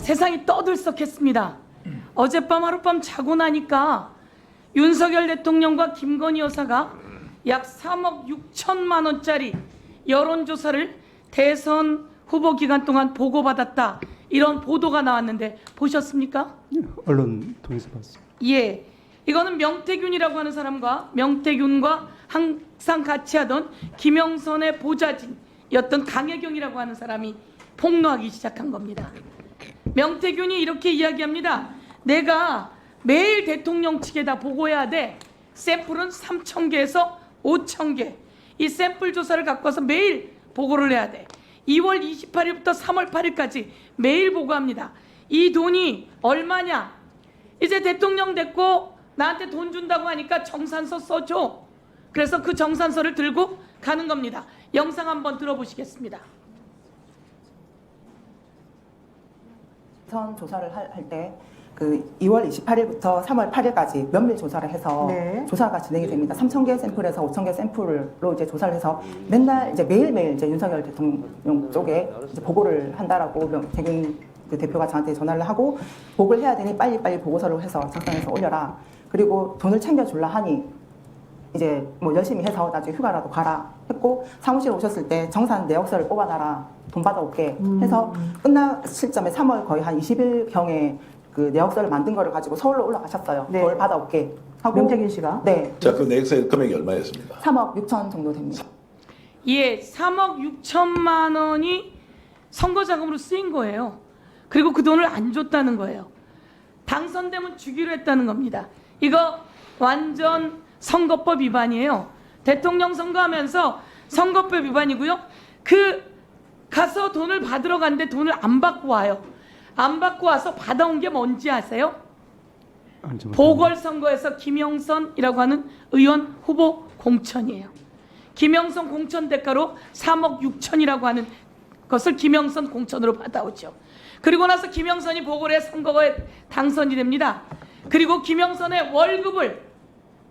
세상이 떠들썩했습니다. 어젯밤 하룻밤 자고 나니까 윤석열 대통령과 김건희 여사가 약 3억 6천만 원짜리 여론조사를 대선 후보 기간 동안 보고받았다. 이런 보도가 나왔는데 보셨습니까? 언론 통해서 봤습니다. 예. 이거는 명태균이라고 하는 사람과 명태균과 항상 같이 하던 김영선의 보좌진이었던 강혜경이라고 하는 사람이 폭로하기 시작한 겁니다. 명태균이 이렇게 이야기합니다. 내가 매일 대통령 측에다 보고해야 돼. 샘플은 3,000개에서 5,000개. 이 샘플 조사를 갖고 와서 매일 보고를 해야 돼. 2월 28일부터 3월 8일까지 매일 보고합니다. 이 돈이 얼마냐? 이제 대통령 됐고 나한테 돈 준다고 하니까 정산서 써줘. 그래서 그 정산서를 들고 가는 겁니다. 영상 한번 들어보시겠습니다. 선 조사를 할 때 그 2월 28일부터 3월 8일까지 면밀 조사를 해서 네. 조사가 진행이 됩니다. 3,000개 샘플에서 5,000개 샘플로 이제 조사를 해서 맨날 이제 매일매일 이제 윤석열 대통령 쪽에 이제 보고를 한다라고 백윤 그 대표가 저한테 전화를 하고 보고를 해야 되니 빨리빨리 보고서를 해서 작성해서 올려라. 그리고 돈을 챙겨줄라 하니 이제 뭐 열심히 해서 나중에 휴가라도 가라 했고, 사무실 오셨을 때 정산 내역서를 뽑아놔라, 돈 받아올게 해서 끝날 시점에 3월 거의 한 20일경에 그 내역서를 만든 거를 가지고 서울로 올라가셨어요. 네. 돈 받아올게 하고. 명태균 씨가? 네. 자, 그 내역서의 금액이 얼마였습니까? 3억 6천 정도 됩니다. 예, 3억 6천만 원이 선거 자금으로 쓰인 거예요. 그리고 그 돈을 안 줬다는 거예요. 당선되면 주기로 했다는 겁니다. 이거 완전 선거법 위반이에요. 대통령 선거하면서 선거법 위반이고요. 그 가서 돈을 받으러 갔는데 돈을 안 받고 와요. 안 받고 와서 받아온 게 뭔지 아세요? 보궐선거에서 김영선이라고 하는 의원 후보 공천이에요. 김영선 공천 대가로 3억 6천이라고 하는 것을 김영선 공천으로 받아오죠. 그리고 나서 김영선이 보궐에 선거에 당선이 됩니다. 그리고 김영선의 월급을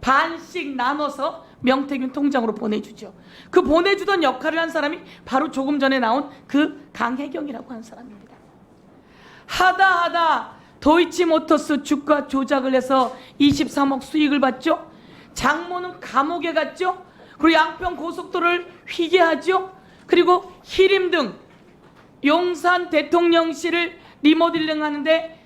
반씩 나눠서 명태균 통장으로 보내주죠. 그 보내주던 역할을 한 사람이 바로 조금 전에 나온 그 강혜경이라고 하는 사람입니다. 하다 도이치모터스 주가 조작을 해서 23억 수익을 받죠. 장모는 감옥에 갔죠. 그리고 양평 고속도로를 휘게하죠. 그리고 히림 등 용산 대통령실을 리모델링 하는데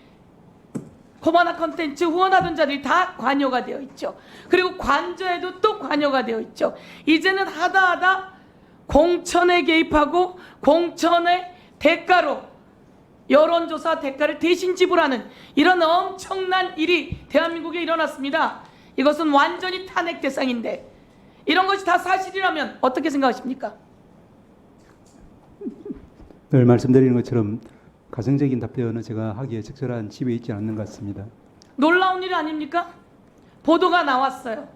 코바나 컨텐츠 후원하던 자들이 다 관여가 되어 있죠. 그리고 관저에도 또 관여가 되어 있죠. 이제는 하다 공천에 개입하고 공천의 대가로 여론조사 대가를 대신 지불하는 이런 엄청난 일이 대한민국에 일어났습니다. 이것은 완전히 탄핵 대상인데 이런 것이 다 사실이라면 어떻게 생각하십니까? 늘 말씀드리는 것처럼 가정적인 답변은 제가 하기에 적절한 집에 있지 않는 것 같습니다. 놀라운 일 아닙니까? 보도가 나왔어요.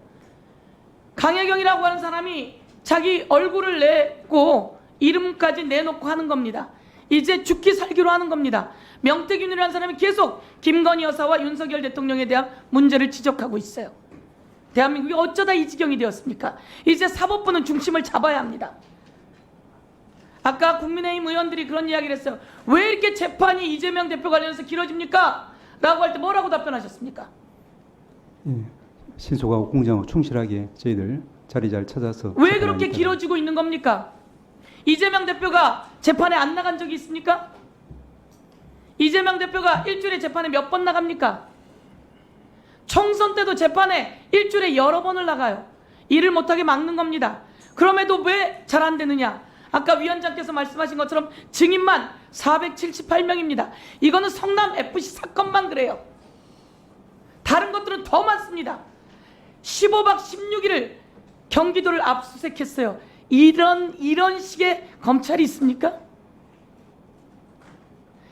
강혜경이라고 하는 사람이 자기 얼굴을 내고 이름까지 내놓고 하는 겁니다. 이제 죽기 살기로 하는 겁니다. 명태균이라는 사람이 계속 김건희 여사와 윤석열 대통령에 대한 문제를 지적하고 있어요. 대한민국이 어쩌다 이 지경이 되었습니까? 이제 사법부는 중심을 잡아야 합니다. 아까 국민의힘 의원들이 그런 이야기를 했어요. 왜 이렇게 재판이 이재명 대표 관련해서 길어집니까? 라고 할 때 뭐라고 답변하셨습니까? 예, 신속하고 공정하고 충실하게 저희들 자리 잘 찾아서. 왜 그렇게 길어지고 있는 겁니까? 이재명 대표가 재판에 안 나간 적이 있습니까? 이재명 대표가 일주일에 재판에 몇 번 나갑니까? 총선 때도 재판에 일주일에 여러 번을 나가요. 일을 못하게 막는 겁니다. 그럼에도 왜 잘 안 되느냐? 아까 위원장께서 말씀하신 것처럼 증인만 478명입니다. 이거는 성남 FC 사건만 그래요. 다른 것들은 더 많습니다. 15박 16일을 경기도를 압수수색했어요. 이런 식의 검찰이 있습니까?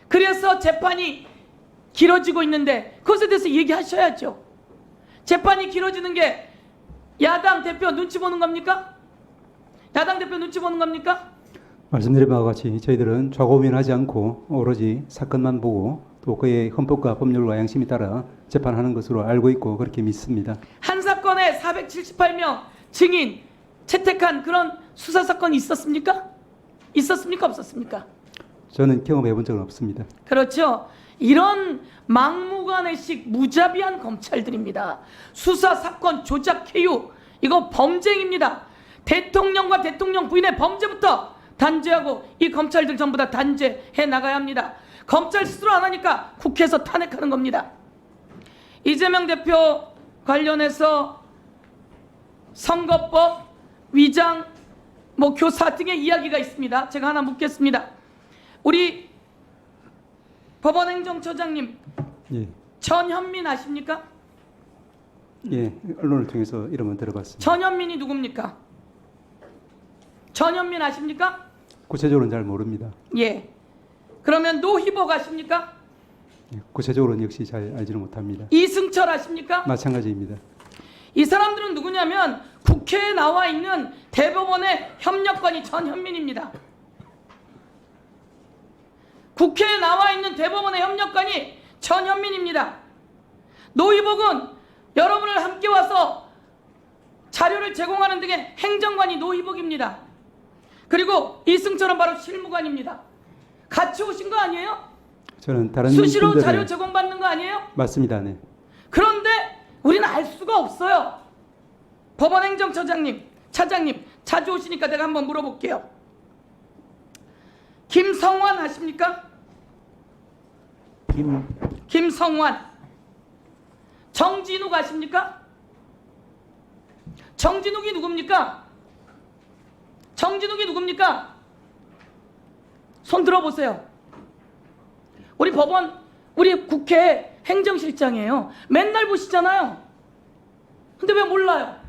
그래서 재판이 길어지고 있는데 그것에 대해서 얘기하셔야죠. 재판이 길어지는 게 야당 대표 눈치 보는 겁니까? 야당 대표 눈치 보는 겁니까? 말씀드린 바와 같이 저희들은 좌고우면하지 않고 오로지 사건만 보고 또 그의 헌법과 법률과 양심에 따라 재판하는 것으로 알고 있고 그렇게 믿습니다. 한 사건에 478명 증인 채택한 그런 수사 사건이 있었습니까? 있었습니까? 없었습니까? 저는 경험해 본 적은 없습니다. 그렇죠. 이런 막무가내식 무자비한 검찰들입니다. 수사 사건 조작 해유 이거 범죄입니다. 대통령과 대통령 부인의 범죄부터 단죄하고 이 검찰들 전부 다 단죄해 나가야 합니다. 검찰 스스로 안 하니까 국회에서 탄핵하는 겁니다. 이재명 대표 관련해서 선거법, 위장, 교사 등의 이야기가 있습니다. 제가 하나 묻겠습니다. 우리 법원행정처장님, 예, 전현민 아십니까? 예, 언론을 통해서 이름은 들어봤습니다. 전현민이 누굽니까? 전현민 아십니까? 구체적으로는 잘 모릅니다. 예. 그러면 노희복 아십니까? 예, 구체적으로는 역시 잘 알지는 못합니다. 이승철 아십니까? 마찬가지입니다. 이 사람들은 누구냐면 국회에 나와 있는 대법원의 협력관이 전현민입니다. 국회에 나와 있는 대법원의 협력관이 전현민입니다. 노희복은 여러분을 함께 와서 자료를 제공하는 등의 행정관이 노희복입니다. 그리고 이승철은 바로 실무관입니다. 같이 오신 거 아니에요? 저는 다른 수시로 분들의- 자료 제공받는 거 아니에요? 맞습니다. 네. 그런데 우리는 알 수가 없어요. 법원행정처장님, 차장님 자주 오시니까 내가 한번 물어볼게요. 김성환 아십니까? 김성환. 정진욱 아십니까? 정진욱이 누굽니까? 정진욱이 누굽니까? 손 들어보세요. 우리 법원, 우리 국회 행정실장이에요. 맨날 보시잖아요. 근데 왜 몰라요?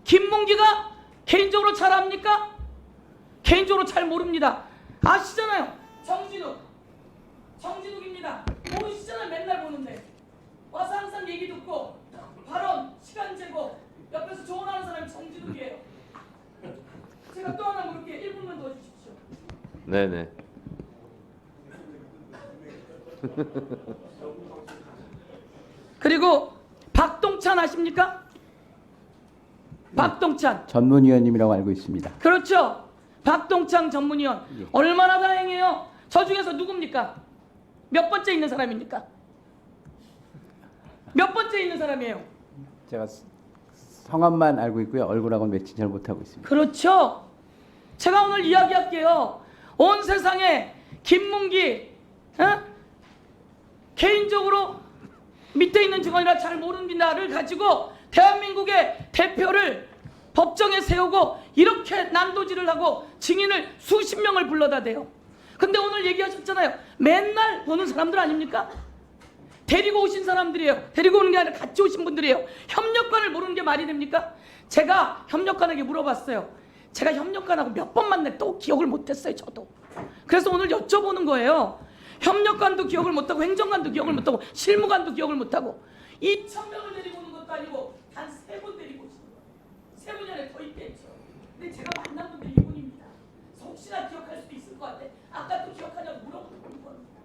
김문기가 개인적으로 잘 압니까? 개인적으로 잘 모릅니다. 아시잖아요. 정진욱입니다. 모르시잖아요. 맨날 보는데 와서 항상 얘기 듣고 발언, 시간 제거 옆에서 조언하는 사람이 정진욱이에요. 제가 또 하나 물을게요. 1분만 더 주십시오. 네네. 그리고 박동찬 아십니까? 박동찬. 전문위원님이라고 알고 있습니다. 그렇죠. 박동찬 전문위원. 예. 얼마나 다행이에요. 저 중에서 누굽니까? 몇 번째 있는 사람입니까? 몇 번째 있는 사람이에요? 제가 성함만 알고 있고요. 얼굴하고는 매칭 잘 못하고 있습니다. 그렇죠. 제가 오늘 이야기할게요. 온 세상에 김문기 개인적으로 밑에 있는 직원이라 잘 모르는 나를 가지고 대한민국의 대표를 법정에 세우고 이렇게 난도질을 하고 증인을 수십 명을 불러다 대요. 근데 오늘 얘기하셨잖아요. 맨날 보는 사람들 아닙니까? 데리고 오신 사람들이에요. 데리고 오는 게 아니라 같이 오신 분들이에요. 협력관을 모르는 게 말이 됩니까? 제가 협력관에게 물어봤어요. 제가 협력관하고 몇 번 만났는데 또 기억을 못했어요. 저도. 그래서 오늘 여쭤보는 거예요. 협력관도 기억을 못하고 행정관도 기억을 못하고 실무관도 기억을 못하고 2,000명을 데리고 오는 것도 아니고 단 3분 데리고 오시는 거예요. 3분이 아니라 더 있겠죠. 근데 제가 만난 분들이 이분입니다. 혹시나 기억할 수도 있을 것 같아. 아까 또 기억하냐고 물어보는 겁니다.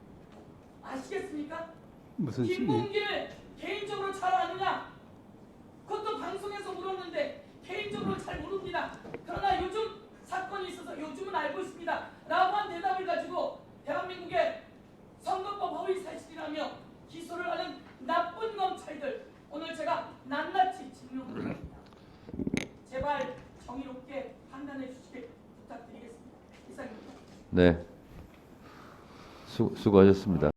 아시겠습니까? 무슨 김문기를 개인적으로 잘 아느냐? 그것도 방송에서 물었는데 개인적으로 잘 모릅니다. 그러나 요즘 사건이 있어서 요즘은 알고 있습니다. 라고 한 대답을 가지고 대한민국의 선거법 허위 사실이라며 기소를 하는 나쁜 검찰들 오늘 제가 낱낱이 증명합니다. 제발 정의롭게 판단해 주시길 부탁드리겠습니다. 이상입니다. 네. 수고하셨습니다.